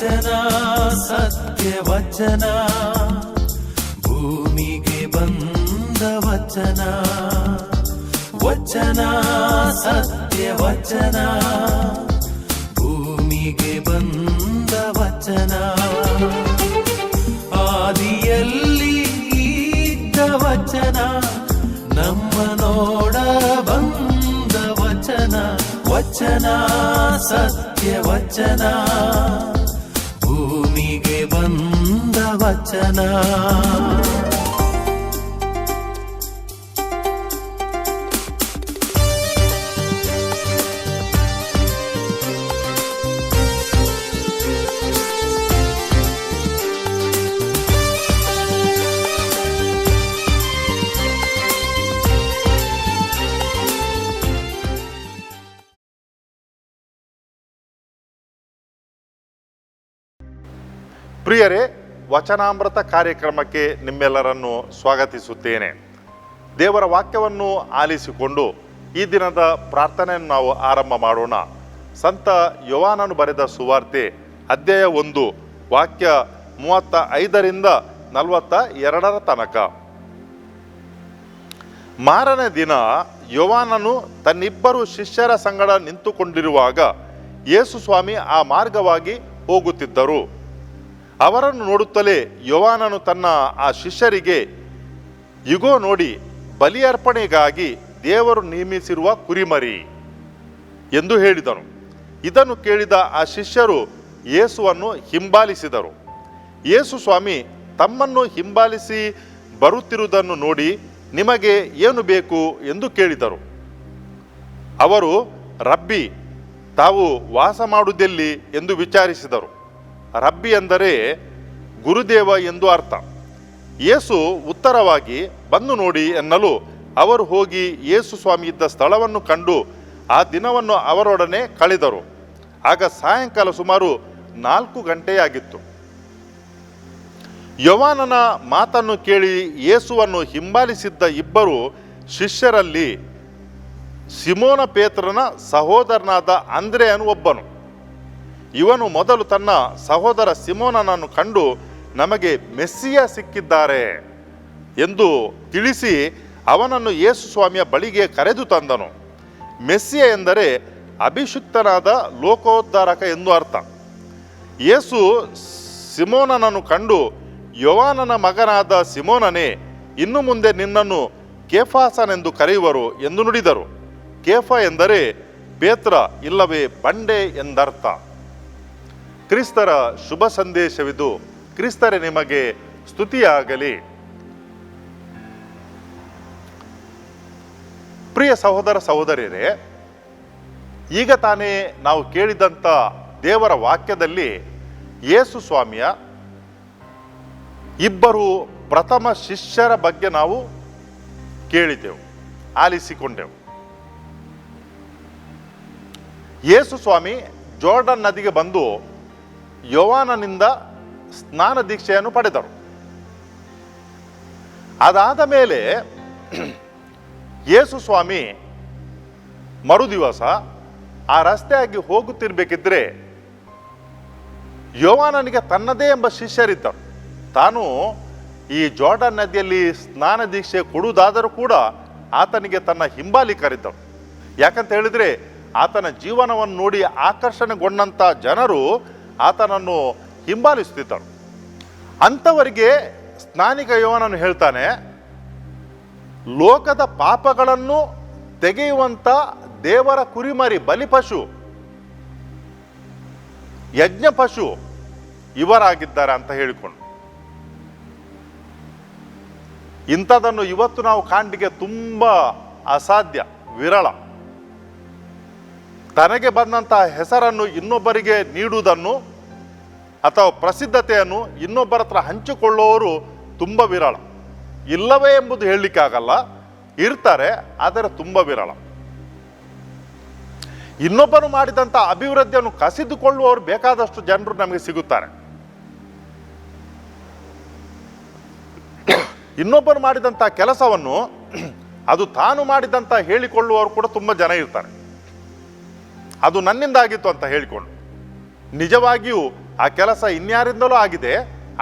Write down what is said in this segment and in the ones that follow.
ವಚನ ಸತ್ಯ ವಚನ ಭೂಮಿಗೆ ಬಂದ ವಚನ ವಚನ ಸತ್ಯ ವಚನ ಭೂಮಿಗೆ ಬಂದ ವಚನ ಆದಿಯಲ್ಲಿ ಇದ್ದ ವಚನ ನಮ್ಮ ನೋಡ ಬಂದ ವಚನ ವಚನ ಸತ್ಯ ವಚನ ಭೂಮಿಗೆ ಬಂದ ವಚನ. ಪ್ರಿಯರೇ, ವಚನಾಮೃತ ಕಾರ್ಯಕ್ರಮಕ್ಕೆ ನಿಮ್ಮೆಲ್ಲರನ್ನು ಸ್ವಾಗತಿಸುತ್ತೇನೆ. ದೇವರ ವಾಕ್ಯವನ್ನು ಆಲಿಸಿಕೊಂಡು ಈ ದಿನದ ಪ್ರಾರ್ಥನೆಯನ್ನು ನಾವು ಆರಂಭ ಮಾಡೋಣ. ಸಂತ ಯೋಹಾನನು ಬರೆದ ಸುವಾರ್ತೆ ಅಧ್ಯಾಯ 1 ವಾಕ್ಯ 35ರಿಂದ 42 ತನಕ. ಮಾರನೇ ದಿನ ಯೋಹಾನನು ತನ್ನಿಬ್ಬರು ಶಿಷ್ಯರ ಸಂಗಡ ನಿಂತುಕೊಂಡಿರುವಾಗ ಯೇಸು ಸ್ವಾಮಿ ಆ ಮಾರ್ಗವಾಗಿ ಹೋಗುತ್ತಿದ್ದರು. ಅವರನ್ನು ನೋಡುತ್ತಲೇ ಯೋಹಾನನು ತನ್ನ ಆ ಶಿಷ್ಯರಿಗೆ, ಇಗೋ ನೋಡಿ, ಬಲಿಯರ್ಪಣೆಗಾಗಿ ದೇವರು ನೇಮಿಸಿರುವ ಕುರಿಮರಿ ಎಂದು ಹೇಳಿದನು. ಇದನ್ನು ಕೇಳಿದ ಆ ಶಿಷ್ಯರು ಯೇಸುವನ್ನು ಹಿಂಬಾಲಿಸಿದರು. ಯೇಸು ಸ್ವಾಮಿ ತಮ್ಮನ್ನು ಹಿಂಬಾಲಿಸಿ ಬರುತ್ತಿರುವುದನ್ನು ನೋಡಿ, ನಿಮಗೆ ಏನು ಬೇಕು ಎಂದು ಕೇಳಿದರು. ಅವರು, ರಬ್ಬಿ, ತಾವು ವಾಸ ಮಾಡುವುದೆಲ್ಲಿ ಎಂದು ವಿಚಾರಿಸಿದರು. ರಬ್ಬಿ ಎಂದರೆ ಗುರುದೇವ ಎಂದು ಅರ್ಥ. ಯೇಸು ಉತ್ತರವಾಗಿ, ಬಂದು ನೋಡಿ ಎನ್ನಲು ಅವರು ಹೋಗಿ ಯೇಸು ಸ್ವಾಮಿ ಇದ್ದ ಸ್ಥಳವನ್ನು ಕಂಡು ಆ ದಿನವನ್ನು ಅವರೊಡನೆ ಕಳೆದರು. ಆಗ ಸಾಯಂಕಾಲ ಸುಮಾರು 4 ಗಂಟೆಯಾಗಿತ್ತು. ಯೋಹಾನನ ಮಾತನ್ನು ಕೇಳಿ ಯೇಸುವನ್ನು ಹಿಂಬಾಲಿಸಿದ್ದ ಇಬ್ಬರು ಶಿಷ್ಯರಲ್ಲಿ ಸಿಮೋನ ಪೇತ್ರನ ಸಹೋದರನಾದ ಅಂದ್ರೆಯನು ಒಬ್ಬನು. ಇವನು ಮೊದಲು ತನ್ನ ಸಹೋದರ ಸಿಮೋನನನ್ನು ಕಂಡು, ನಮಗೆ ಮೆಸ್ಸಿಯ ಸಿಕ್ಕಿದ್ದಾರೆ ಎಂದು ತಿಳಿಸಿ ಅವನನ್ನು ಯೇಸು ಸ್ವಾಮಿಯ ಬಳಿಗೆ ಕರೆದು ತಂದನು. ಮೆಸ್ಸಿಯ ಎಂದರೆ ಅಭಿಷಿಕ್ತನಾದ ಲೋಕೋದ್ಧಾರಕ ಎಂದು ಅರ್ಥ. ಯೇಸು ಸಿಮೋನನನ್ನು ಕಂಡು, ಯೋಹಾನನ ಮಗನಾದ ಸಿಮೋನನೇ, ಇನ್ನು ಮುಂದೆ ನಿನ್ನನ್ನು ಕೇಫಾಸನೆಂದು ಕರೆಯುವರು ಎಂದು ನುಡಿದರು. ಕೇಫ ಎಂದರೆ ಪೇತ್ರ ಇಲ್ಲವೇ ಬಂಡೆ ಎಂದರ್ಥ. ಕ್ರಿಸ್ತರ ಶುಭ ಸಂದೇಶವಿದು. ಕ್ರಿಸ್ತರೇ ನಿಮಗೆ ಸ್ತುತಿಯಾಗಲಿ. ಪ್ರಿಯ ಸಹೋದರ ಸಹೋದರಿಯರೇ, ಈಗ ತಾನೇ ನಾವು ಕೇಳಿದಂಥ ದೇವರ ವಾಕ್ಯದಲ್ಲಿ ಯೇಸು ಸ್ವಾಮಿಯ ಇಬ್ಬರು ಪ್ರಥಮ ಶಿಷ್ಯರ ಬಗ್ಗೆ ನಾವು ಕೇಳಿದೆವು, ಆಲಿಸಿಕೊಂಡೆವು. ಯೇಸು ಸ್ವಾಮಿ ಜೋರ್ಡನ್ ನದಿಗೆ ಬಂದು ಯೋಹಾನನಿಂದ ಸ್ನಾನ ದೀಕ್ಷೆಯನ್ನು ಪಡೆದರು. ಅದಾದ ಮೇಲೆ ಯೇಸು ಸ್ವಾಮಿ ಮರುದಿವಸ ಆ ರಸ್ತೆಯಾಗಿ ಹೋಗುತ್ತಿರಬೇಕಿದ್ರೆ ಯೋಹಾನನಿಗೆ ತನ್ನದೇ ಎಂಬ ಶಿಷ್ಯರಿದ್ದರು. ತಾನು ಈ ಜೋರ್ಡನ್ ನದಿಯಲ್ಲಿ ಸ್ನಾನ ದೀಕ್ಷೆ ಕೊಡುವುದಾದರೂ ಕೂಡ ಆತನಿಗೆ ತನ್ನ ಹಿಂಬಾಲಿಕರಿದ್ದರು. ಯಾಕಂತ ಹೇಳಿದರೆ ಆತನ ಜೀವನವನ್ನು ನೋಡಿ ಆಕರ್ಷಣೆಗೊಂಡಂಥ ಜನರು ಆತನನ್ನು ಹಿಂಬಾಲಿಸುತ್ತಿದ್ದರು. ಅಂಥವರಿಗೆ ಸ್ನಾನಿಕ ಯೋಹಾನನು ಹೇಳ್ತಾನೆ, ಲೋಕದ ಪಾಪಗಳನ್ನು ತೆಗೆಯುವಂಥ ದೇವರ ಕುರಿಮರಿ, ಬಲಿಪಶು, ಯಜ್ಞ ಪಶು ಇವರಾಗಿದ್ದಾರೆ ಅಂತ ಹೇಳಿಕೊಂಡು. ಇಂಥದನ್ನು ಇವತ್ತು ನಾವು ಕಾಣಲಿಕ್ಕೆ ತುಂಬ ಅಸಾಧ್ಯ, ವಿರಳ. ತನಗೆ ಬಂದಂತಹ ಹೆಸರನ್ನು ಇನ್ನೊಬ್ಬರಿಗೆ ನೀಡುವುದನ್ನು ಅಥವಾ ಪ್ರಸಿದ್ಧತೆಯನ್ನು ಇನ್ನೊಬ್ಬರ ಹತ್ರ ಹಂಚಿಕೊಳ್ಳುವವರು ತುಂಬ ವಿರಳ. ಇಲ್ಲವೇ ಎಂಬುದು ಹೇಳಲಿಕ್ಕಾಗಲ್ಲ, ಇರ್ತಾರೆ, ಆದರೆ ತುಂಬ ವಿರಳ. ಇನ್ನೊಬ್ಬರು ಮಾಡಿದಂಥ ಅಭಿವೃದ್ಧಿಯನ್ನು ಕಸಿದುಕೊಳ್ಳುವವರು ಬೇಕಾದಷ್ಟು ಜನರು ನಮಗೆ ಸಿಗುತ್ತಾರೆ. ಇನ್ನೊಬ್ಬರು ಮಾಡಿದಂಥ ಕೆಲಸವನ್ನು ಅದು ತಾನು ಮಾಡಿದಂಥ ಹೇಳಿಕೊಳ್ಳುವವರು ಕೂಡ ತುಂಬ ಜನ ಇರ್ತಾರೆ. ಅದು ನನ್ನಿಂದಾಗಿತ್ತು ಅಂತ ಹೇಳಿಕೊಂಡು. ನಿಜವಾಗಿಯೂ ಆ ಕೆಲಸ ಇನ್ಯಾರಿಂದಲೂ ಆಗಿದೆ,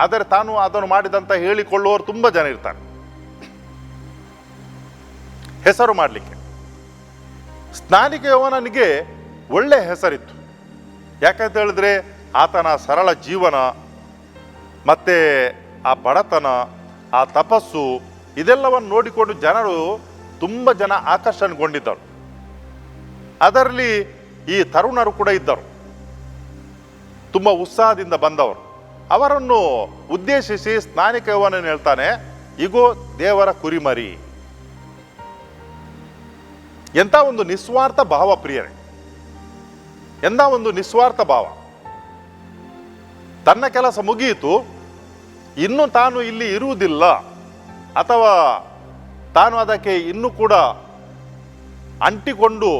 ಆದರೆ ತಾನು ಅದನ್ನು ಮಾಡಿದಂತ ಹೇಳಿಕೊಳ್ಳುವವರು ತುಂಬ ಜನ ಇರ್ತಾರೆ ಹೆಸರು ಮಾಡಲಿಕ್ಕೆ. ಸ್ನಾನಿಕ ಯೋಹಾನನಿಗೆ ಒಳ್ಳೆ ಹೆಸರಿತ್ತು. ಯಾಕಂತ ಹೇಳಿದ್ರೆ ಆತನ ಸರಳ ಜೀವನ, ಮತ್ತೆ ಆ ಬಡತನ, ಆ ತಪಸ್ಸು, ಇದೆಲ್ಲವನ್ನು ನೋಡಿಕೊಂಡು ಜನರು ತುಂಬ ಜನ ಆಕರ್ಷಣೆಗೊಂಡಿದ್ದರು. ಅದರಲ್ಲಿ ಈ ತರುಣರು ಕೂಡ ಇದ್ದರು, ತುಂಬ ಉತ್ಸಾಹದಿಂದ ಬಂದವರು. ಅವರನ್ನು ಉದ್ದೇಶಿಸಿ ಸ್ನಾನಿಕ ಯೋಹಾನನು ಹೇಳ್ತಾನೆ, ಇಗೋ ದೇವರ ಕುರಿಮರಿ. ಎಂಥ ಒಂದು ನಿಸ್ವಾರ್ಥ ಭಾವ ಪ್ರಿಯರೇ, ಎಂಥ ಒಂದು ನಿಸ್ವಾರ್ಥ ಭಾವ. ತನ್ನ ಕೆಲಸ ಮುಗಿಯಿತು, ಇನ್ನು ತಾನು ಇಲ್ಲಿ ಇರುವುದಿಲ್ಲ ಅಥವಾ ತಾನು ಅದಕ್ಕೆ ಇನ್ನೂ ಕೂಡ ಅಂಟಿಕೊಂಡು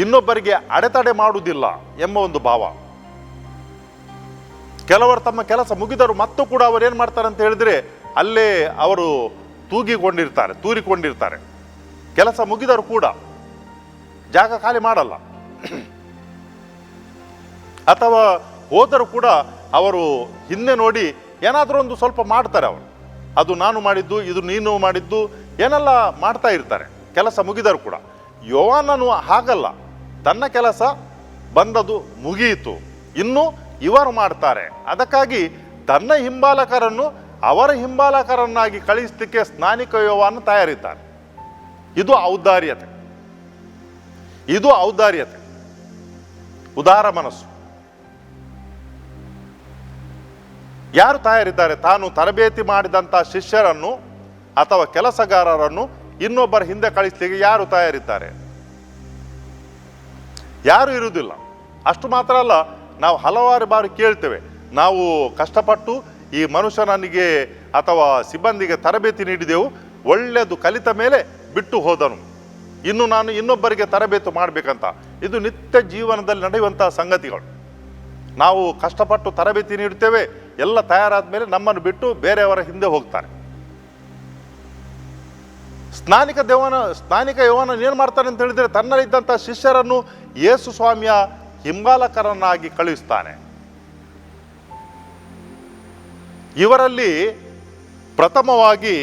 ಇನ್ನೊಬ್ಬರಿಗೆ ಅಡೆತಡೆ ಮಾಡುವುದಿಲ್ಲ ಎಂಬ ಒಂದು ಭಾವ. ಕೆಲವರು ತಮ್ಮ ಕೆಲಸ ಮುಗಿದರು ಮತ್ತು ಕೂಡ ಅವರು ಏನು ಮಾಡ್ತಾರೆ ಅಂತ ಹೇಳಿದ್ರೆ ಅಲ್ಲೇ ಅವರು ತೂರಿಕೊಂಡಿರ್ತಾರೆ. ಕೆಲಸ ಮುಗಿದರು ಕೂಡ ಜಾಗ ಖಾಲಿ ಮಾಡಲ್ಲ, ಅಥವಾ ಹೋದರೂ ಕೂಡ ಅವರು ಹಿಂದೆ ನೋಡಿ ಏನಾದರೂ ಒಂದು ಸ್ವಲ್ಪ ಮಾಡ್ತಾರೆ. ಅವರು ಅದು ನಾನು ಮಾಡಿದ್ದು, ಇದು ನೀನು ಮಾಡಿದ್ದು, ಏನೆಲ್ಲ ಮಾಡ್ತಾ ಇರ್ತಾರೆ ಕೆಲಸ ಮುಗಿದರು ಕೂಡ. ಯೋಹಾನನು ಹಾಗಲ್ಲ, ತನ್ನ ಕೆಲಸ ಬಂದದು ಮುಗಿಯಿತು, ಇನ್ನು ಇವರು ಮಾಡ್ತಾರೆ. ಅದಕ್ಕಾಗಿ ತನ್ನ ಹಿಂಬಾಲಕರನ್ನು ಅವರ ಹಿಂಬಾಲಕರನ್ನಾಗಿ ಕಳಿಸಲಿಕ್ಕೆ ಸ್ನಾನಿಕ ಯೋಹಾನ ತಯಾರಿದ್ದಾರೆ. ಇದು ಔದಾರ್ಯತೆ, ಇದು ಔದಾರ್ಯತೆ, ಉದಾರ ಮನಸ್ಸು. ಯಾರು ತಯಾರಿದ್ದಾರೆ? ತಾನು ತರಬೇತಿ ಮಾಡಿದಂಥ ಶಿಷ್ಯರನ್ನು ಅಥವಾ ಕೆಲಸಗಾರರನ್ನು ಇನ್ನೊಬ್ಬರ ಹಿಂದೆ ಕಳಿಸ್ಲಿಕ್ಕೆ ಯಾರು ತಯಾರಿದ್ದಾರೆ? ಯಾರು ಇರುವುದಿಲ್ಲ. ಅಷ್ಟು ಮಾತ್ರ ಅಲ್ಲ, ನಾವು ಹಲವಾರು ಬಾರಿ ಕೇಳ್ತೇವೆ, ನಾವು ಕಷ್ಟಪಟ್ಟು ಈ ಮನುಷ್ಯನಿಗೆ ಅಥವಾ ಸಿಬ್ಬಂದಿಗೆ ತರಬೇತಿ ನೀಡಿದೆವು, ಒಳ್ಳೆಯದು ಕಲಿತ ಮೇಲೆ ಬಿಟ್ಟು ಹೋದನು, ಇನ್ನು ನಾನು ಇನ್ನೊಬ್ಬರಿಗೆ ತರಬೇತಿ ಮಾಡಬೇಕಂತ. ಇದು ನಿತ್ಯ ಜೀವನದಲ್ಲಿ ನಡೆಯುವಂತಹ ಸಂಗತಿಗಳು. ನಾವು ಕಷ್ಟಪಟ್ಟು ತರಬೇತಿ ನೀಡುತ್ತೇವೆ, ಎಲ್ಲ ತಯಾರಾದ ಮೇಲೆ ನಮ್ಮನ್ನು ಬಿಟ್ಟು ಬೇರೆಯವರ ಹಿಂದೆ ಹೋಗ್ತಾರೆ. ಸ್ನಾನಿಕ ಯೋಹಾನ ಏನು ಮಾಡ್ತಾನೆ ಅಂತ ಹೇಳಿದ್ರೆ, ತನ್ನಲ್ಲಿದ್ದಂಥ ಶಿಷ್ಯರನ್ನು ಯೇಸು ಸ್ವಾಮಿಯ ಹಿಂಬಾಲಕರನ್ನಾಗಿ ಕಳುಹಿಸ್ತಾನೆ. ಇವರಲ್ಲಿ ಪ್ರಥಮವಾಗಿ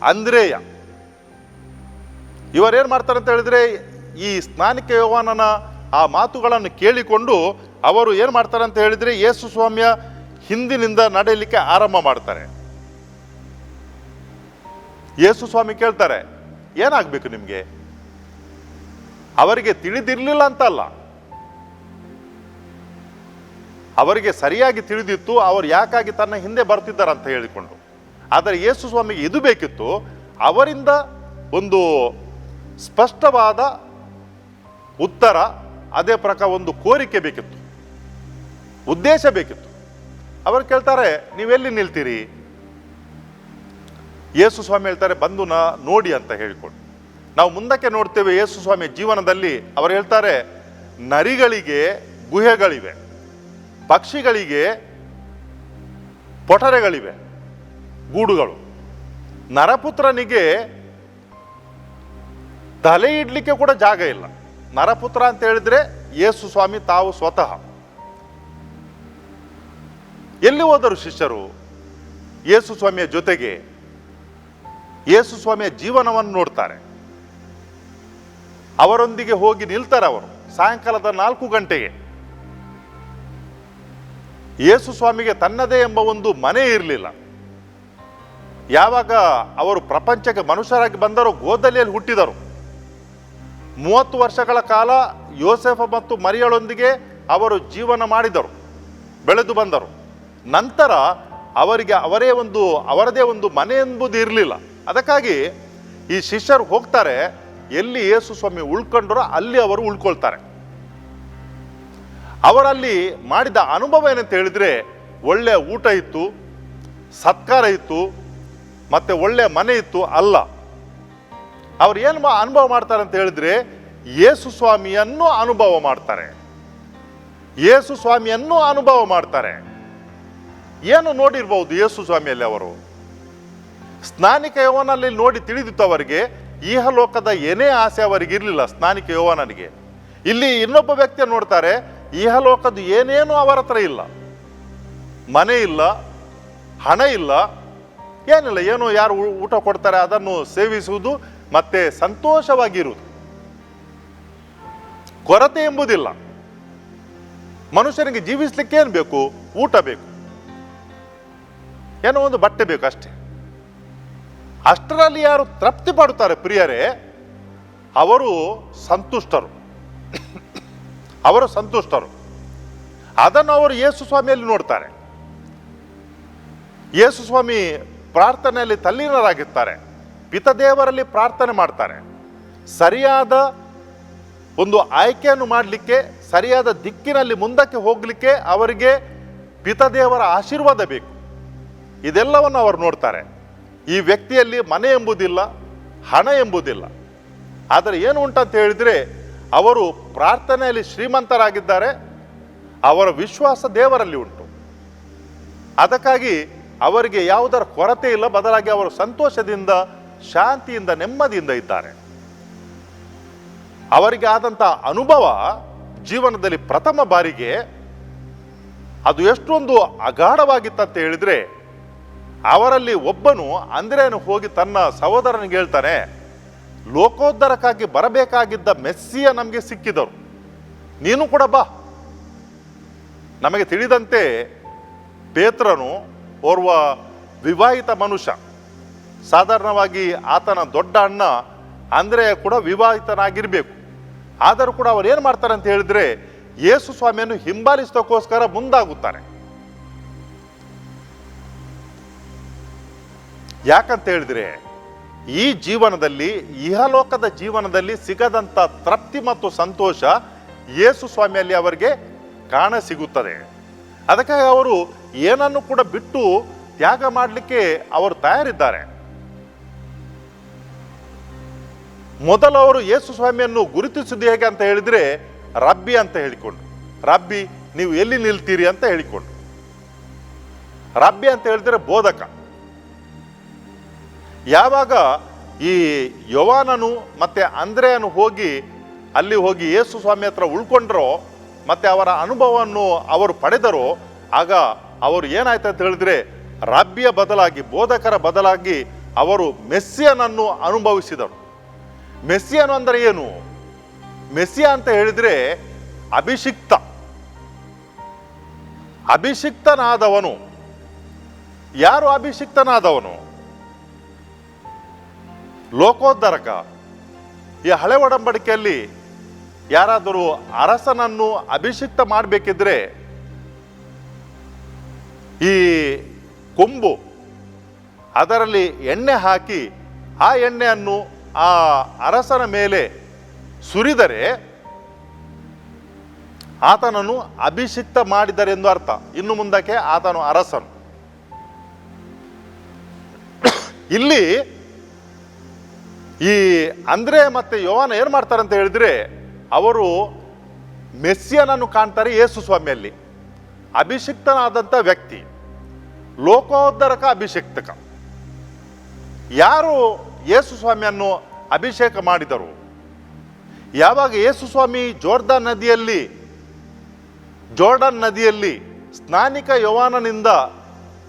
ಅಂದ್ರೇಯ. ಇವರೇನು ಮಾಡ್ತಾರೆ ಅಂತ ಹೇಳಿದ್ರೆ, ಈ ಸ್ನಾನಿಕ ಯೋಹಾನನ ಆ ಮಾತುಗಳನ್ನು ಕೇಳಿಕೊಂಡು ಅವರು ಏನು ಮಾಡ್ತಾರೆ ಅಂತ ಹೇಳಿದ್ರೆ ಯೇಸು ಸ್ವಾಮಿಯ ಹಿಂದಿನಿಂದ ನಡೆಯಲಿಕ್ಕೆ ಆರಂಭ ಮಾಡ್ತಾರೆ. ಯೇಸು ಸ್ವಾಮಿ ಕೇಳ್ತಾರೆ, ಏನಾಗಬೇಕು ನಿಮಗೆ? ಅವರಿಗೆ ತಿಳಿದಿರಲಿಲ್ಲ ಅಂತಲ್ಲ, ಅವರಿಗೆ ಸರಿಯಾಗಿ ತಿಳಿದಿತ್ತು ಅವರು ಯಾಕಾಗಿ ತನ್ನ ಹಿಂದೆ ಬರ್ತಿದ್ದಾರೆ ಅಂತ ಹೇಳಿಕೊಂಡು. ಆದರೆ ಯೇಸು ಸ್ವಾಮಿಗೆ ಇದು ಬೇಕಿತ್ತು, ಅವರಿಂದ ಒಂದು ಸ್ಪಷ್ಟವಾದ ಉತ್ತರ, ಅದೇ ಪ್ರಕಾರ ಒಂದು ಕೋರಿಕೆ ಬೇಕಿತ್ತು, ಉದ್ದೇಶ ಬೇಕಿತ್ತು. ಅವರು ಕೇಳ್ತಾರೆ, ನೀವೆಲ್ಲಿ ನಿಲ್ತೀರಿ? ಯೇಸು ಸ್ವಾಮಿ ಹೇಳ್ತಾರೆ, ಬಂದು ನೋಡಿ ಅಂತ ಹೇಳಿಕೊಂಡು. ನಾವು ಮುಂದಕ್ಕೆ ನೋಡ್ತೇವೆ ಯೇಸು ಸ್ವಾಮಿಯ ಜೀವನದಲ್ಲಿ ಅವರು ಹೇಳ್ತಾರೆ, ನರಿಗಳಿಗೆ ಗುಹೆಗಳಿವೆ, ಪಕ್ಷಿಗಳಿಗೆ ಪೊಟರೆಗಳಿವೆ, ಗೂಡುಗಳು. ನರಪುತ್ರನಿಗೆ ತಲೆ ಇಡ್ಲಿಕ್ಕೆ ಕೂಡ ಜಾಗ ಇಲ್ಲ. ನರಪುತ್ರ ಅಂತ ಹೇಳಿದ್ರೆ ಯೇಸು ಸ್ವಾಮಿ ತಾವು ಸ್ವತಃ. ಎಲ್ಲಿ ಹೋದರು ಶಿಷ್ಯರು? ಯೇಸು ಸ್ವಾಮಿಯ ಜೊತೆಗೆ ಯೇಸು ಸ್ವಾಮಿಯ ಜೀವನವನ್ನು ನೋಡ್ತಾರೆ, ಅವರೊಂದಿಗೆ ಹೋಗಿ ನಿಲ್ತಾರೆ. ಅವರು ಸಾಯಂಕಾಲದ 4 ಗಂಟೆಗೆ. ಯೇಸು ಸ್ವಾಮಿಗೆ ತನ್ನದೇ ಎಂಬ ಒಂದು ಮನೆ ಇರಲಿಲ್ಲ. ಯಾವಾಗ ಅವರು ಪ್ರಪಂಚಕ್ಕೆ ಮನುಷ್ಯರಾಗಿ ಬಂದರೋ ಗೋದಲಿಯಲ್ಲಿ ಹುಟ್ಟಿದರು. 30 ವರ್ಷಗಳ ಕಾಲ ಯೋಸೇಫ ಮತ್ತು ಮರಿಯಳೊಂದಿಗೆ ಅವರು ಜೀವನ ಮಾಡಿದರು, ಬೆಳೆದು ಬಂದರು. ನಂತರ ಅವರಿಗೆ ಅವರದೇ ಒಂದು ಮನೆ ಎಂಬುದು ಇರಲಿಲ್ಲ. ಅದಕ್ಕಾಗಿ ಈ ಶಿಷ್ಯರು ಹೋಗ್ತಾರೆ, ಎಲ್ಲಿ ಯೇಸು ಸ್ವಾಮಿ ಉಳ್ಕೊಂಡ್ರೋ ಅಲ್ಲಿ ಅವರು ಉಳ್ಕೊಳ್ತಾರೆ. ಅವರಲ್ಲಿ ಮಾಡಿದ ಅನುಭವ ಏನಂತ ಹೇಳಿದ್ರೆ, ಒಳ್ಳೆಯ ಊಟ ಇತ್ತು, ಸತ್ಕಾರ ಇತ್ತು, ಮತ್ತೆ ಒಳ್ಳೆಯ ಮನೆ ಇತ್ತು ಅಲ್ಲ. ಅವ್ರು ಏನು ಅನುಭವ ಮಾಡ್ತಾರೆ ಅಂತ ಹೇಳಿದ್ರೆ, ಯೇಸು ಸ್ವಾಮಿಯನ್ನು ಅನುಭವ ಮಾಡ್ತಾರೆ. ಯೇಸು ಸ್ವಾಮಿಯನ್ನು ಅನುಭವ ಮಾಡ್ತಾರೆ. ಏನು ನೋಡಿರ್ಬಹುದು ಯೇಸು ಸ್ವಾಮಿಯಲ್ಲಿ ಅವರು? ಸ್ನಾನಿಕ ಯೋಹಾನನಲ್ಲಿ ನೋಡಿ ತಿಳಿದಿತ್ತು ಅವರಿಗೆ, ಇಹಲೋಕದ ಏನೇ ಆಸೆ ಅವರಿಗೆ ಇರಲಿಲ್ಲ ಸ್ನಾನಿಕ ಯೋಹಾನನಿಗೆ. ಇಲ್ಲಿ ಇನ್ನೊಬ್ಬ ವ್ಯಕ್ತಿಯನ್ನು ನೋಡ್ತಾರೆ, ಇಹಲೋಕದ್ದು ಏನೇನು ಅವರ ಹತ್ರ ಇಲ್ಲ. ಮನೆ ಇಲ್ಲ, ಹಣ ಇಲ್ಲ, ಏನಿಲ್ಲ. ಏನೋ ಯಾರು ಊಟ ಕೊಡ್ತಾರೆ ಅದನ್ನು ಸೇವಿಸುವುದು ಮತ್ತೆ ಸಂತೋಷವಾಗಿರುವುದು. ಕೊರತೆ ಎಂಬುದಿಲ್ಲ. ಮನುಷ್ಯನಿಗೆ ಜೀವಿಸ್ಲಿಕ್ಕೆ ಏನು ಬೇಕು? ಊಟ ಬೇಕು, ಏನೋ ಒಂದು ಬಟ್ಟೆ ಬೇಕು ಅಷ್ಟೇ. ಅಷ್ಟರಲ್ಲಿ ಯಾರು ತೃಪ್ತಿ ಪಡುತ್ತಾರೆ ಪ್ರಿಯರೇ, ಅವರು ಸಂತುಷ್ಟರು. ಅವರು ಸಂತುಷ್ಟರು. ಅದನ್ನು ಅವರು ಯೇಸು ಸ್ವಾಮಿಯಲ್ಲಿ ನೋಡ್ತಾರೆ. ಯೇಸು ಸ್ವಾಮಿ ಪ್ರಾರ್ಥನೆಯಲ್ಲಿ ತಲ್ಲೀನರಾಗಿರ್ತಾರೆ. ಪಿತದೇವರಲ್ಲಿ ಪ್ರಾರ್ಥನೆ ಮಾಡ್ತಾರೆ. ಸರಿಯಾದ ಒಂದು ಆಯ್ಕೆಯನ್ನು ಮಾಡಲಿಕ್ಕೆ, ಸರಿಯಾದ ದಿಕ್ಕಿನಲ್ಲಿ ಮುಂದಕ್ಕೆ ಹೋಗಲಿಕ್ಕೆ ಅವರಿಗೆ ಪಿತದೇವರ ಆಶೀರ್ವಾದ ಬೇಕು. ಇದೆಲ್ಲವನ್ನು ಅವರು ನೋಡ್ತಾರೆ. ಈ ವ್ಯಕ್ತಿಯಲ್ಲಿ ಮನೆ ಎಂಬುದಿಲ್ಲ, ಹಣ ಎಂಬುದಿಲ್ಲ. ಆದರೆ ಏನು ಉಂಟಂತ ಹೇಳಿದರೆ, ಅವರು ಪ್ರಾರ್ಥನೆಯಲ್ಲಿ ಶ್ರೀಮಂತರಾಗಿದ್ದಾರೆ. ಅವರ ವಿಶ್ವಾಸ ದೇವರಲ್ಲಿ ಉಂಟು. ಅದಕ್ಕಾಗಿ ಅವರಿಗೆ ಯಾವುದರ ಕೊರತೆ ಇಲ್ಲ. ಬದಲಾಗಿ ಅವರು ಸಂತೋಷದಿಂದ, ಶಾಂತಿಯಿಂದ, ನೆಮ್ಮದಿಯಿಂದ ಇದ್ದಾರೆ. ಅವರಿಗೆ ಆದಂಥ ಅನುಭವ ಜೀವನದಲ್ಲಿ ಪ್ರಥಮ ಬಾರಿಗೆ ಅದು ಎಷ್ಟೊಂದು ಅಗಾಢವಾಗಿತ್ತಂತ ಹೇಳಿದರೆ, ಅವರಲ್ಲಿ ಒಬ್ಬನು ಅಂದ್ರೇನು ಹೋಗಿ ತನ್ನ ಸಹೋದರನಿಗೆ ಹೇಳ್ತಾನೆ, ಲೋಕೋದ್ಧಾರಕ್ಕಾಗಿ ಬರಬೇಕಾಗಿದ್ದ ಮೆಸ್ಸಿಯ ನಮಗೆ ಸಿಕ್ಕಿದರು, ನೀನು ಕೂಡ ಬಾ. ನಮಗೆ ತಿಳಿದಂತೆ ಪೇತ್ರನು ಓರ್ವ ವಿವಾಹಿತ ಮನುಷ್ಯ. ಸಾಧಾರಣವಾಗಿ ಆತನ ದೊಡ್ಡ ಅಣ್ಣ ಅಂದ್ರೆಯ ಕೂಡ ವಿವಾಹಿತನಾಗಿರ್ಬೇಕು. ಆದರೂ ಕೂಡ ಅವರು ಏನು ಮಾಡ್ತಾರೆ ಅಂತ ಹೇಳಿದ್ರೆ, ಯೇಸು ಸ್ವಾಮಿಯನ್ನು ಹಿಂಬಾಲಿಸೋಕ್ಕೋಸ್ಕರ ಮುಂದಾಗುತ್ತಾರೆ. ಯಾಕಂತ ಹೇಳಿದ್ರೆ, ಈ ಜೀವನದಲ್ಲಿ, ಇಹಲೋಕದ ಜೀವನದಲ್ಲಿ ಸಿಗದಂಥ ತೃಪ್ತಿ ಮತ್ತು ಸಂತೋಷ ಯೇಸು ಸ್ವಾಮಿಯಲ್ಲಿ ಅವರಿಗೆ ಕಾಣ ಸಿಗುತ್ತದೆ. ಅದಕ್ಕಾಗಿ ಅವರು ಏನನ್ನು ಕೂಡ ಬಿಟ್ಟು ತ್ಯಾಗ ಮಾಡಲಿಕ್ಕೆ ಅವರು ತಯಾರಿದ್ದಾರೆ. ಮೊದಲು ಅವರು ಯೇಸು ಸ್ವಾಮಿಯನ್ನು ಗುರುತಿಸುವುದು ಹೇಗೆ ಅಂತ ಹೇಳಿದ್ರೆ, ರಬ್ಬಿ ಅಂತ ಹೇಳಿಕೊಂಡು, ರಬ್ಬಿ ನೀವು ಎಲ್ಲಿ ನಿಲ್ತೀರಿ ಅಂತ ಹೇಳಿಕೊಂಡು. ರಬ್ಬಿ ಅಂತ ಹೇಳಿದ್ರೆ ಬೋಧಕ. ಯಾವಾಗ ಈ ಯೋವಾನನು ಮತ್ತೆ ಅಂದ್ರೆಯನು ಅಲ್ಲಿ ಹೋಗಿ ಯೇಸು ಸ್ವಾಮಿ ಹತ್ರ ಉಳ್ಕೊಂಡ್ರೋ, ಮತ್ತೆ ಅವರ ಅನುಭವವನ್ನು ಅವರು ಪಡೆದರೋ, ಆಗ ಅವರು ಏನಾಯ್ತು ಅಂತ ಹೇಳಿದ್ರೆ, ರಬ್ಬಿಯ ಬದಲಾಗಿ, ಬೋಧಕರ ಬದಲಾಗಿ ಅವರು ಮೆಸ್ಸಿಯನನ್ನು ಅನುಭವಿಸಿದರು. ಮೆಸ್ಸಿಯನು ಅಂದರೆ ಏನು? ಮೆಸ್ಸಿಯ ಅಂತ ಹೇಳಿದ್ರೆ ಅಭಿಷಿಕ್ತ. ಅಭಿಷಿಕ್ತನಾದವನು. ಯಾರು ಅಭಿಷಿಕ್ತನಾದವನು? ಲೋಕೋದ್ಧಾರಕ. ಈ ಹಳೆ ಒಡಂಬಡಿಕೆಯಲ್ಲಿ ಯಾರಾದರೂ ಅರಸನನ್ನು ಅಭಿಷಿಕ್ತ ಮಾಡಬೇಕಿದ್ರೆ ಈ ಕೊಂಬು ಅದರಲ್ಲಿ ಎಣ್ಣೆ ಹಾಕಿ ಆ ಎಣ್ಣೆಯನ್ನು ಆ ಅರಸನ ಮೇಲೆ ಸುರಿದರೆ ಆತನನ್ನು ಅಭಿಷಿಕ್ತ ಮಾಡಿದರೆಂದು ಅರ್ಥ. ಇನ್ನು ಮುಂದಕ್ಕೆ ಆತನು ಅರಸನು. ಇಲ್ಲಿ ಈ ಅಂದ್ರೆ ಮತ್ತೆ ಯೋವಾನ ಏನು ಮಾಡ್ತಾರೆ ಅಂತ ಹೇಳಿದ್ರೆ, ಅವರು ಮೆಸ್ಸಿಯನನ್ನು ಕಾಣ್ತಾರೆ ಯೇಸು ಸ್ವಾಮಿಯಲ್ಲಿ. ಅಭಿಷಿಕ್ತನಾದಂಥ ವ್ಯಕ್ತಿ, ಲೋಕೋದ್ಧಾರಕ, ಅಭಿಷಿಕ್ತಕ. ಯಾರು ಯೇಸು ಸ್ವಾಮಿಯನ್ನು ಅಭಿಷೇಕ ಮಾಡಿದರು? ಯಾವಾಗ ಯೇಸು ಸ್ವಾಮಿ ಜೋರ್ಡನ್ ನದಿಯಲ್ಲಿ ಸ್ನಾನಿಕ ಯೋವಾನನಿಂದ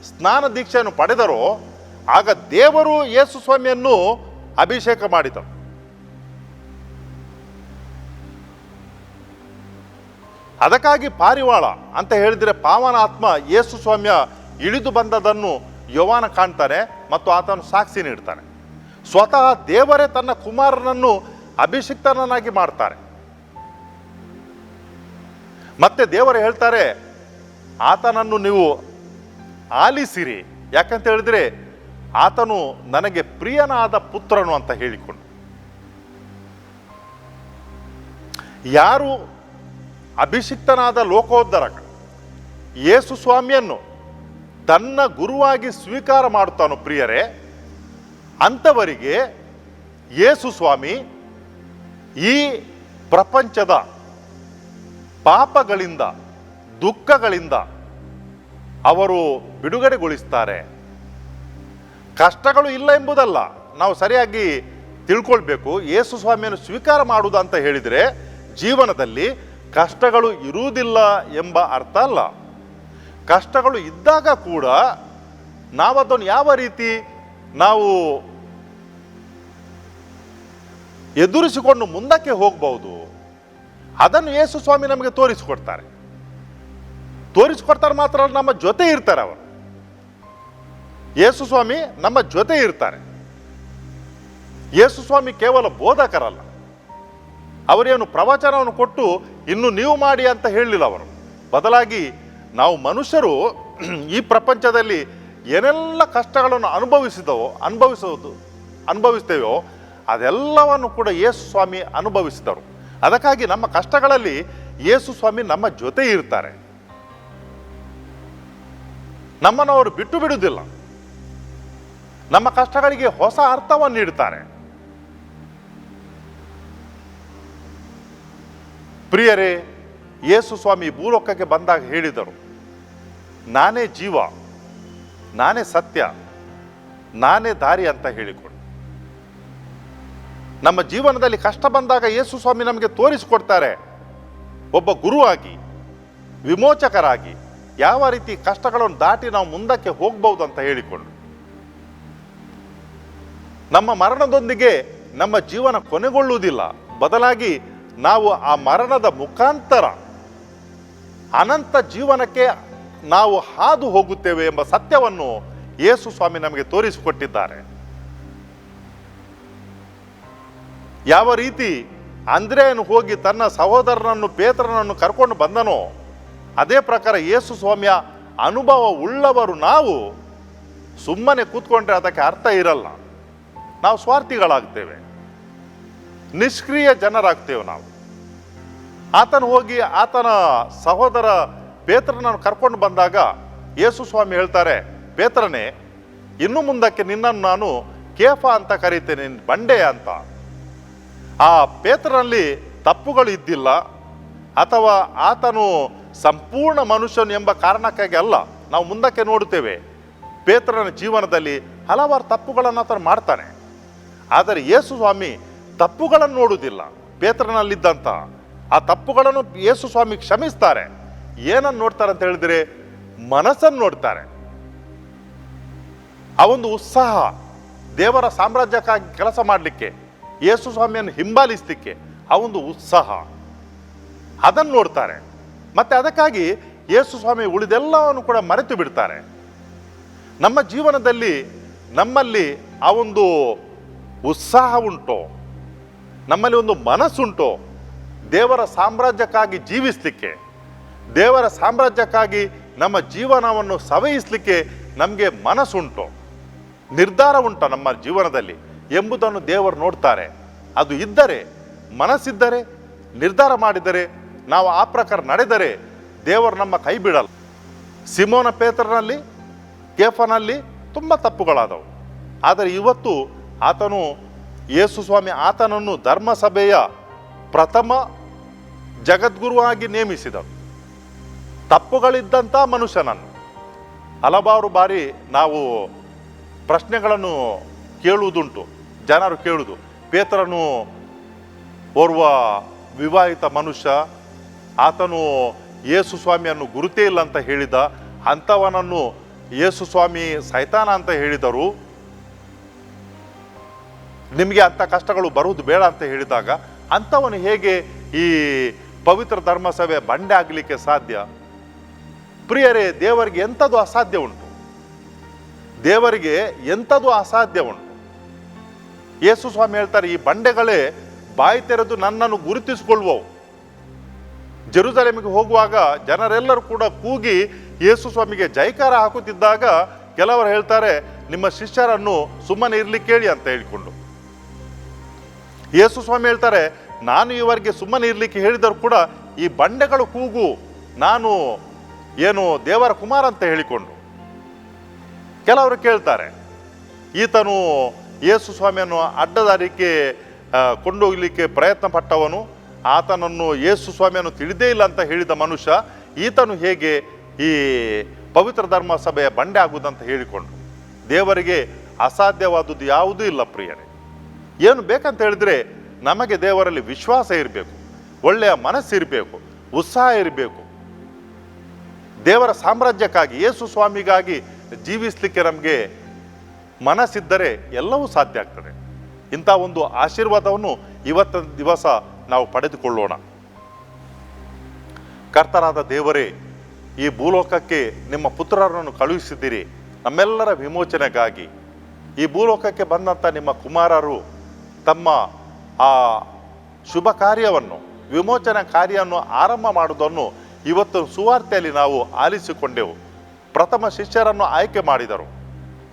ಸ್ನಾನ ದೀಕ್ಷೆಯನ್ನು ಪಡೆದರೋ, ಆಗ ದೇವರು ಯೇಸು ಸ್ವಾಮಿಯನ್ನು ಅಭಿಷೇಕ ಮಾಡಿದರು. ಅದಕ್ಕಾಗಿ ಪಾರಿವಾಳ ಅಂತ ಹೇಳಿದರೆ ಪಾವನ ಆತ್ಮ ಯೇಸು ಸ್ವಾಮಿಯ ಇಳಿದು ಬಂದದನ್ನು ಯೋವಾನ ಕಾಣ್ತಾನೆ ಮತ್ತು ಆತನು ಸಾಕ್ಷಿ ನೀಡ್ತಾನೆ. ಸ್ವತಃ ದೇವರೇ ತನ್ನ ಕುಮಾರನನ್ನು ಅಭಿಷಿಕ್ತನನ್ನಾಗಿ ಮಾಡ್ತಾರೆ. ಮತ್ತೆ ದೇವರು ಹೇಳ್ತಾರೆ, ಆತನನ್ನು ನೀವು ಆಲಿಸಿರಿ, ಯಾಕಂತ ಹೇಳಿದ್ರೆ ಆತನು ನನಗೆ ಪ್ರಿಯನಾದ ಪುತ್ರನು ಅಂತ ಹೇಳಿಕೊಂಡು. ಯಾರು ಅಭಿಷಿಕ್ತನಾದ ಲೋಕೋದ್ಧಾರಕ ಯೇಸು ಸ್ವಾಮಿಯನ್ನು ತನ್ನ ಗುರುವಾಗಿ ಸ್ವೀಕಾರ ಮಾಡುತ್ತಾನೋ ಪ್ರಿಯರೇ, ಅಂಥವರಿಗೆ ಯೇಸು ಸ್ವಾಮಿ ಈ ಪ್ರಪಂಚದ ಪಾಪಗಳಿಂದ, ದುಃಖಗಳಿಂದ ಅವರು ಬಿಡುಗಡೆಗೊಳಿಸ್ತಾರೆ. ಕಷ್ಟಗಳು ಇಲ್ಲ ಎಂಬುದಲ್ಲ, ನಾವು ಸರಿಯಾಗಿ ತಿಳ್ಕೊಳ್ಬೇಕು. ಯೇಸು ಸ್ವಾಮಿಯನ್ನು ಸ್ವೀಕಾರ ಮಾಡುವುದು ಅಂತ ಹೇಳಿದರೆ ಜೀವನದಲ್ಲಿ ಕಷ್ಟಗಳು ಇರುವುದಿಲ್ಲ ಎಂಬ ಅರ್ಥ ಅಲ್ಲ. ಕಷ್ಟಗಳು ಇದ್ದಾಗ ಕೂಡ ನಾವದನ್ನು ಯಾವ ರೀತಿ ನಾವು ಎದುರಿಸಿಕೊಂಡು ಮುಂದಕ್ಕೆ ಹೋಗ್ಬಹುದು, ಅದನ್ನು ಯೇಸು ಸ್ವಾಮಿ ನಮಗೆ ತೋರಿಸಿಕೊಡ್ತಾರೆ ಮಾತ್ರ ಅಲ್ಲ, ನಮ್ಮ ಜೊತೆ ಇರ್ತಾರೆ. ಅವರು ಯೇಸು ಸ್ವಾಮಿ ನಮ್ಮ ಜೊತೆ ಇರ್ತಾರೆ. ಯೇಸು ಸ್ವಾಮಿ ಕೇವಲ ಬೋಧಕರಲ್ಲ. ಅವರೇನು ಪ್ರವಚನವನ್ನು ಕೊಟ್ಟು ಇನ್ನು ನೀವು ಮಾಡಿ ಅಂತ ಹೇಳಲಿಲ್ಲ ಅವರು. ಬದಲಾಗಿ ನಾವು ಮನುಷ್ಯರು ಈ ಪ್ರಪಂಚದಲ್ಲಿ ಏನೆಲ್ಲ ಕಷ್ಟಗಳನ್ನು ಅನುಭವಿಸ್ತೇವೋ ಅದೆಲ್ಲವನ್ನು ಕೂಡ ಯೇಸು ಸ್ವಾಮಿ ಅನುಭವಿಸಿದರು. ಅದಕ್ಕಾಗಿ ನಮ್ಮ ಕಷ್ಟಗಳಲ್ಲಿ ಯೇಸು ಸ್ವಾಮಿ ನಮ್ಮ ಜೊತೆ ಇರ್ತಾರೆ. ನಮ್ಮನ್ನು ಅವರು ಬಿಟ್ಟು ಬಿಡುವುದಿಲ್ಲ. ನಮ್ಮ ಕಷ್ಟಗಳಿಗೆ ಹೊಸ ಅರ್ಥವನ್ನು ನೀಡುತ್ತಾರೆ. ಪ್ರಿಯರೇ, ಯೇಸು ಸ್ವಾಮಿ ಭೂಲೋಕಕ್ಕೆ ಬಂದಾಗ ಹೇಳಿದರು, ನಾನೇ ಜೀವ, ನಾನೇ ಸತ್ಯ, ನಾನೇ ದಾರಿ ಅಂತ ಹೇಳಿಕೊಂಡು. ನಮ್ಮ ಜೀವನದಲ್ಲಿ ಕಷ್ಟ ಬಂದಾಗ ಯೇಸು ಸ್ವಾಮಿ ನಮಗೆ ತೋರಿಸಿಕೊಡ್ತಾರೆ. ಒಬ್ಬ ಗುರುವಾಗಿ, ವಿಮೋಚಕರಾಗಿ ಯಾವ ರೀತಿ ಕಷ್ಟಗಳನ್ನು ದಾಟಿ ನಾವು ಮುಂದಕ್ಕೆ ಹೋಗ್ಬಹುದು ಅಂತ ಹೇಳಿಕೊಂಡು. ನಮ್ಮ ಮರಣದೊಂದಿಗೆ ನಮ್ಮ ಜೀವನ ಕೊನೆಗೊಳ್ಳುವುದಿಲ್ಲ. ಬದಲಾಗಿ ನಾವು ಆ ಮರಣದ ಮುಖಾಂತರ ಅನಂತ ಜೀವನಕ್ಕೆ ನಾವು ಹಾದು ಹೋಗುತ್ತೇವೆ ಎಂಬ ಸತ್ಯವನ್ನು ಯೇಸು ಸ್ವಾಮಿ ನಮಗೆ ತೋರಿಸಿಕೊಟ್ಟಿದ್ದಾರೆ. ಯಾವ ರೀತಿ ಅಂದ್ರೆಯನು ಹೋಗಿ ತನ್ನ ಸಹೋದರನನ್ನು ಪೇತ್ರನನ್ನು ಕರ್ಕೊಂಡು ಬಂದನೋ, ಅದೇ ಪ್ರಕಾರ ಯೇಸು ಸ್ವಾಮಿಯ ಅನುಭವ ಉಳ್ಳವರು ನಾವು ಸುಮ್ಮನೆ ಕೂತ್ಕೊಂಡ್ರೆ ಅದಕ್ಕೆ ಅರ್ಥ ಇರಲ್ಲ. ನಾವು ಸ್ವಾರ್ಥಿಗಳಾಗ್ತೇವೆ, ನಿಷ್ಕ್ರಿಯ ಜನರಾಗ್ತೇವೆ ನಾವು. ಆತನು ಹೋಗಿ ಆತನ ಸಹೋದರ ಪೇತ್ರನನ್ನು ಕರ್ಕೊಂಡು ಬಂದಾಗ ಯೇಸು ಸ್ವಾಮಿ ಹೇಳ್ತಾರೆ, ಪೇತ್ರನೇ, ಇನ್ನು ಮುಂದಕ್ಕೆ ನಿನ್ನನ್ನು ನಾನು ಕೇಫ ಅಂತ ಕರೀತೇನೆ, ಬಂಡೆ ಅಂತ. ಆ ಪೇತ್ರನಲ್ಲಿ ತಪ್ಪುಗಳು ಇದ್ದಿಲ್ಲ, ಅಥವಾ ಆತನು ಸಂಪೂರ್ಣ ಮನುಷ್ಯನು ಎಂಬ ಕಾರಣಕ್ಕಾಗಿ ಅಲ್ಲ. ನಾವು ಮುಂದಕ್ಕೆ ನೋಡುತ್ತೇವೆ, ಪೇತ್ರನ ಜೀವನದಲ್ಲಿ ಹಲವಾರು ತಪ್ಪುಗಳನ್ನು ಆತನು ಮಾಡ್ತಾನೆ. ಆದರೆ ಯೇಸು ಸ್ವಾಮಿ ತಪ್ಪುಗಳನ್ನು ನೋಡುವುದಿಲ್ಲ. ಪೇತ್ರನಲ್ಲಿದ್ದಂಥ ಆ ತಪ್ಪುಗಳನ್ನು ಯೇಸು ಸ್ವಾಮಿ ಕ್ಷಮಿಸ್ತಾರೆ. ಏನನ್ನು ನೋಡ್ತಾರೆ ಅಂತ ಹೇಳಿದ್ರೆ, ಮನಸ್ಸನ್ನು ನೋಡ್ತಾರೆ. ಆ ಒಂದು ಉತ್ಸಾಹ, ದೇವರ ಸಾಮ್ರಾಜ್ಯಕ್ಕಾಗಿ ಕೆಲಸ ಮಾಡಲಿಕ್ಕೆ, ಯೇಸು ಸ್ವಾಮಿಯನ್ನು ಹಿಂಬಾಲಿಸಲಿಕ್ಕೆ ಆ ಒಂದು ಉತ್ಸಾಹ, ಅದನ್ನು ನೋಡ್ತಾರೆ. ಮತ್ತೆ ಅದಕ್ಕಾಗಿ ಯೇಸು ಸ್ವಾಮಿ ಉಳಿದೆಲ್ಲವನ್ನು ಕೂಡ ಮರೆತು ಬಿಡ್ತಾರೆ. ನಮ್ಮ ಜೀವನದಲ್ಲಿ ನಮ್ಮಲ್ಲಿ ಆ ಒಂದು ಉತ್ಸಾಹ ಉಂಟೋ, ನಮ್ಮಲ್ಲಿ ಒಂದು ಮನಸ್ಸುಂಟೋ, ದೇವರ ಸಾಮ್ರಾಜ್ಯಕ್ಕಾಗಿ ಜೀವಿಸಲಿಕ್ಕೆ, ದೇವರ ಸಾಮ್ರಾಜ್ಯಕ್ಕಾಗಿ ನಮ್ಮ ಜೀವನವನ್ನು ಸವೆಯಿಸಲಿಕ್ಕೆ ನಮಗೆ ಮನಸ್ಸುಂಟೋ, ನಿರ್ಧಾರ ಉಂಟ ನಮ್ಮ ಜೀವನದಲ್ಲಿ ಎಂಬುದನ್ನು ದೇವರು ನೋಡ್ತಾರೆ. ಅದು ಇದ್ದರೆ, ಮನಸ್ಸಿದ್ದರೆ, ನಿರ್ಧಾರ ಮಾಡಿದರೆ, ನಾವು ಆ ಪ್ರಕಾರ ನಡೆದರೆ ದೇವರು ನಮ್ಮ ಕೈ ಬಿಡಲ್ಲ. ಸಿಮೋನ ಪೇತ್ರನಲ್ಲಿ, ಕೇಫನಲ್ಲಿ ತುಂಬ ತಪ್ಪುಗಳಾದವು. ಆದರೆ ಇವತ್ತು ಆತನು, ಯೇಸು ಸ್ವಾಮಿ ಆತನನ್ನು ಧರ್ಮಸಭೆಯ ಪ್ರಥಮ ಜಗದ್ಗುರುವಾಗಿ ನೇಮಿಸಿದರು. ತಪ್ಪುಗಳಿದ್ದಂಥ ಮನುಷ್ಯನನ್ನು ಹಲವಾರು ಬಾರಿ ನಾವು ಪ್ರಶ್ನೆಗಳನ್ನು ಕೇಳುವುದುಂಟು. ಜನರು ಕೇಳುವುದು, ಪೇತ್ರನು ಓರ್ವ ವಿವಾಹಿತ ಮನುಷ್ಯ, ಆತನು ಯೇಸು ಸ್ವಾಮಿಯನ್ನು ಗುರುತೇ ಇಲ್ಲ ಅಂತ ಹೇಳಿದ, ಅಂಥವನನ್ನು ಯೇಸು ಸ್ವಾಮಿ ಸೈತಾನ ಅಂತ ಹೇಳಿದರು, ನಿಮಗೆ ಅಂಥ ಕಷ್ಟಗಳು ಬರುವುದು ಬೇಡ ಅಂತ ಹೇಳಿದಾಗ ಅಂಥವನು ಹೇಗೆ ಈ ಪವಿತ್ರ ಧರ್ಮಸಭೆ ಬಂಡೆ ಆಗಲಿಕ್ಕೆ ಸಾಧ್ಯ? ಪ್ರಿಯರೇ, ದೇವರಿಗೆ ಎಂಥದ್ದು ಅಸಾಧ್ಯ ಉಂಟು? ದೇವರಿಗೆ ಎಂಥದ್ದು ಅಸಾಧ್ಯ ಉಂಟು? ಯೇಸು ಸ್ವಾಮಿ ಹೇಳ್ತಾರೆ, ಈ ಬಂಡೆಗಳೇ ಬಾಯಿ ತೆರೆದು ನನ್ನನ್ನು ಗುರುತಿಸಿಕೊಳ್ಳುವವು. ಜೆರುಸಲೇಮಿಗೆ ಹೋಗುವಾಗ ಜನರೆಲ್ಲರೂ ಕೂಡ ಕೂಗಿ ಯೇಸು ಸ್ವಾಮಿಗೆ ಜೈಕಾರ ಹಾಕುತ್ತಿದ್ದಾಗ ಕೆಲವರು ಹೇಳ್ತಾರೆ, ನಿಮ್ಮ ಶಿಷ್ಯರನ್ನು ಸುಮ್ಮನೆ ಇರ್ಲಿಕ್ಕೆ ಹೇಳಿ ಅಂತ ಹೇಳಿಕೊಂಡು. ಯೇಸು ಸ್ವಾಮಿ ಹೇಳ್ತಾರೆ, ನಾನು ಇವರಿಗೆ ಸುಮ್ಮನೆ ಇರ್ಲಿಕ್ಕೆ ಹೇಳಿದರೂ ಕೂಡ ಈ ಬಂಡೆಗಳು ಕೂಗು, ನಾನು ಏನು ದೇವರ ಕುಮಾರ ಅಂತ ಹೇಳಿಕೊಂಡು. ಕೆಲವರು ಕೇಳ್ತಾರೆ, ಈತನು ಯೇಸು ಸ್ವಾಮಿಯನ್ನು ಅಡ್ಡದಾರಿಗೆ ಕೊಂಡೋಗ್ಲಿಕ್ಕೆ ಪ್ರಯತ್ನ ಪಟ್ಟವನು, ಆತನನ್ನು ಯೇಸು ಸ್ವಾಮಿಯನ್ನು ತಿಳಿದೇ ಇಲ್ಲ ಅಂತ ಹೇಳಿದ ಮನುಷ್ಯ, ಈತನು ಹೇಗೆ ಈ ಪವಿತ್ರ ಧರ್ಮ ಸಭೆಯ ಬಂಡೆ ಆಗುವುದಂತ ಹೇಳಿಕೊಂಡು. ದೇವರಿಗೆ ಅಸಾಧ್ಯವಾದದ್ದು ಯಾವುದೂ ಇಲ್ಲ ಪ್ರಿಯರೇ. ಏನು ಬೇಕಂತ ಹೇಳಿದ್ರೆ, ನಮಗೆ ದೇವರಲ್ಲಿ ವಿಶ್ವಾಸ ಇರಬೇಕು, ಒಳ್ಳೆಯ ಮನಸ್ಸಿರಬೇಕು, ಉತ್ಸಾಹ ಇರಬೇಕು. ದೇವರ ಸಾಮ್ರಾಜ್ಯಕ್ಕಾಗಿ, ಯೇಸು ಸ್ವಾಮಿಗಾಗಿ ಜೀವಿಸಲಿಕ್ಕೆ ನಮಗೆ ಮನಸ್ಸಿದ್ದರೆ ಎಲ್ಲವೂ ಸಾಧ್ಯ ಆಗ್ತದೆ. ಇಂಥ ಒಂದು ಆಶೀರ್ವಾದವನ್ನು ಇವತ್ತಿನ ದಿವಸ ನಾವು ಪಡೆದುಕೊಳ್ಳೋಣ. ಕರ್ತನಾದ ದೇವರೇ, ಈ ಭೂಲೋಕಕ್ಕೆ ನಿಮ್ಮ ಪುತ್ರರನ್ನು ಕಳುಹಿಸಿದ್ದೀರಿ ನಮ್ಮೆಲ್ಲರ ವಿಮೋಚನೆಗಾಗಿ. ಈ ಭೂಲೋಕಕ್ಕೆ ಬಂದಂಥ ನಿಮ್ಮ ಕುಮಾರರು ತಮ್ಮ ಆ ಶುಭ ಕಾರ್ಯವನ್ನು, ವಿಮೋಚನಾ ಕಾರ್ಯವನ್ನು ಆರಂಭ ಮಾಡುವುದನ್ನು ಇವತ್ತು ಸುವಾರ್ತೆಯಲ್ಲಿ ನಾವು ಆಲಿಸಿಕೊಂಡೆವು. ಪ್ರಥಮ ಶಿಷ್ಯರನ್ನು ಆಯ್ಕೆ ಮಾಡಿದರು,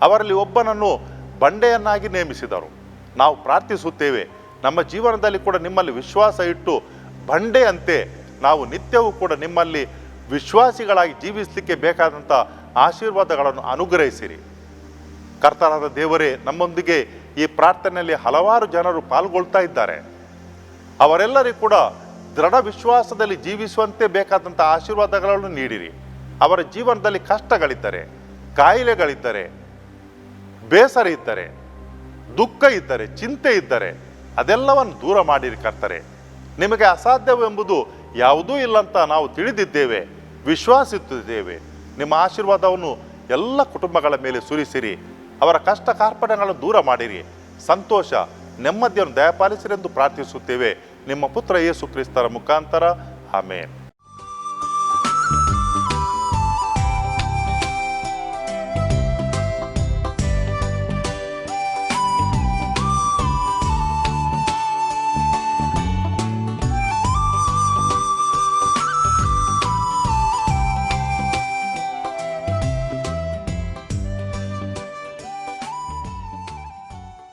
ಅವರಲ್ಲಿ ಒಬ್ಬನನ್ನು ಬಂಡೆಯನ್ನಾಗಿ ನೇಮಿಸಿದರು. ನಾವು ಪ್ರಾರ್ಥಿಸುತ್ತೇವೆ, ನಮ್ಮ ಜೀವನದಲ್ಲಿ ಕೂಡ ನಿಮ್ಮಲ್ಲಿ ವಿಶ್ವಾಸ ಇಟ್ಟು ಬಂಡೆಯಂತೆ ನಾವು ನಿತ್ಯವೂ ಕೂಡ ನಿಮ್ಮಲ್ಲಿ ವಿಶ್ವಾಸಿಗಳಾಗಿ ಜೀವಿಸಲಿಕ್ಕೆ ಬೇಕಾದಂಥ ಆಶೀರ್ವಾದಗಳನ್ನು ಅನುಗ್ರಹಿಸಿರಿ. ಕರ್ತನಾದ ದೇವರೇ, ನಮ್ಮೊಂದಿಗೆ ಈ ಪ್ರಾರ್ಥನೆಯಲ್ಲಿ ಹಲವಾರು ಜನರು ಪಾಲ್ಗೊಳ್ತಾ ಇದ್ದಾರೆ. ಅವರೆಲ್ಲರಿಗೂ ಕೂಡ ದೃಢ ವಿಶ್ವಾಸದಲ್ಲಿ ಜೀವಿಸುವಂತೆ ಬೇಕಾದಂಥ ಆಶೀರ್ವಾದಗಳನ್ನು ನೀಡಿರಿ. ಅವರ ಜೀವನದಲ್ಲಿ ಕಷ್ಟಗಳಿದ್ದರೆ, ಕಾಯಿಲೆಗಳಿದ್ದರೆ, ಬೇಸರ ಇದ್ದರೆ, ದುಃಖ ಇದ್ದರೆ, ಚಿಂತೆ ಇದ್ದರೆ ಅದೆಲ್ಲವನ್ನು ದೂರ ಮಾಡಿರಿ ಕರ್ತರೆ. ನಿಮಗೆ ಅಸಾಧ್ಯವೆಂಬುದು ಯಾವುದೂ ಇಲ್ಲಂತ ನಾವು ತಿಳಿದಿದ್ದೇವೆ, ವಿಶ್ವಾಸಿಸುತ್ತಿದ್ದೇವೆ. ನಿಮ್ಮ ಆಶೀರ್ವಾದವನ್ನು ಎಲ್ಲ ಕುಟುಂಬಗಳ ಮೇಲೆ ಸುರಿಸಿರಿ. ಅವರ ಕಷ್ಟ ಕಾರ್ಪಣ್ಯಗಳನ್ನು ದೂರ ಮಾಡಿರಿ. ಸಂತೋಷ, ನೆಮ್ಮದಿಯನ್ನು ದಯಪಾಲಿಸಿರೆಂದು ಪ್ರಾರ್ಥಿಸುತ್ತೇವೆ ನಿಮ್ಮ ಪುತ್ರ ಯೇಸು ಕ್ರಿಸ್ತರ ಮುಖಾಂತರ. ಆಮೇನ್.